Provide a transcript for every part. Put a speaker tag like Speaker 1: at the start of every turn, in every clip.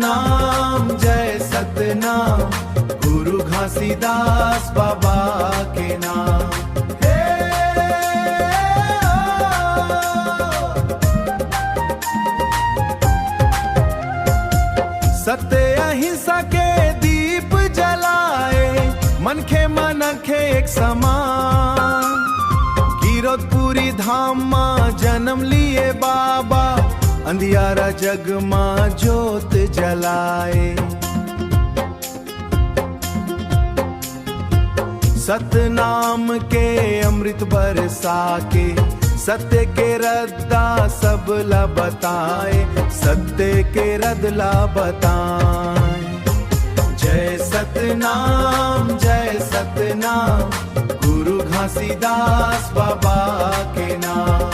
Speaker 1: सतनाम जय सतनाम, गुरु घासीदास बाबा के नाम। सत्य अहिंसा के दीप जलाए, मनखे मनखे एक समान। गिरौदपुरी धाम मां जन्म लिए बाबा, अंधियारा जग मां ज्योत जलाए। सतनाम के अमृत बरसा के, सत्य के रद्दा सब ला बताए, सत्य के रदला बताए। जय सतनाम जय सतनाम, गुरु घासीदास बाबा के नाम।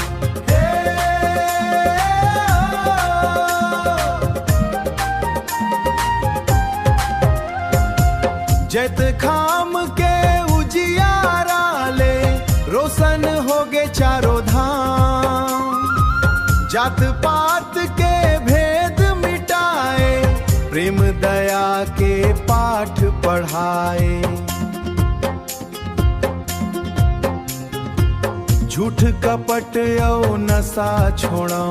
Speaker 1: जैत खाम के उजियारा ले, रोशन हो गए चारों धाम। जात पात के भेद मिटाए, प्रेम दया के पाठ पढ़ाए। झूठ कपट औ नशा छोड़ो,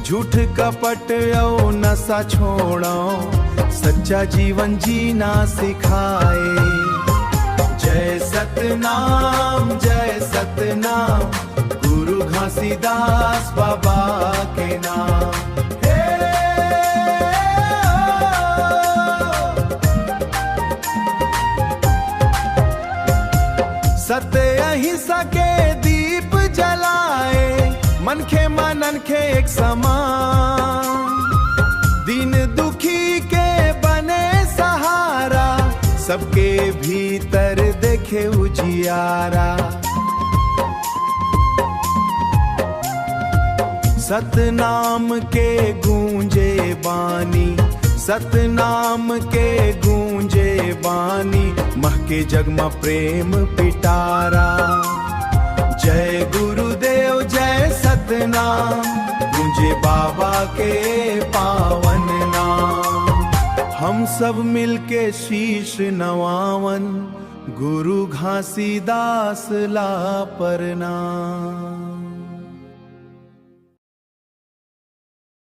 Speaker 1: झूठ कपट औ नशा छोड़ो, सच्चा जीवन जीना सिखाए। जय सतनाम जय सतनाम, गुरु घासीदास बाबा के नाम। सत्य अहिंसा के दीप जलाए, मनखे मनखे एक समान। दीन दुखी के बने सहारा, सबके भीतर देखे उजियारा। सतनाम के गूंजे बानी, सतनाम के गूंजे बानी, महके जग में प्रेम पिटारा। जय गुरुदेव जय सतनाम, गूंजे बाबा के पावन नाम। हम सब मिलके शीश नवावन, गुरु घासीदास ला प्रणाम।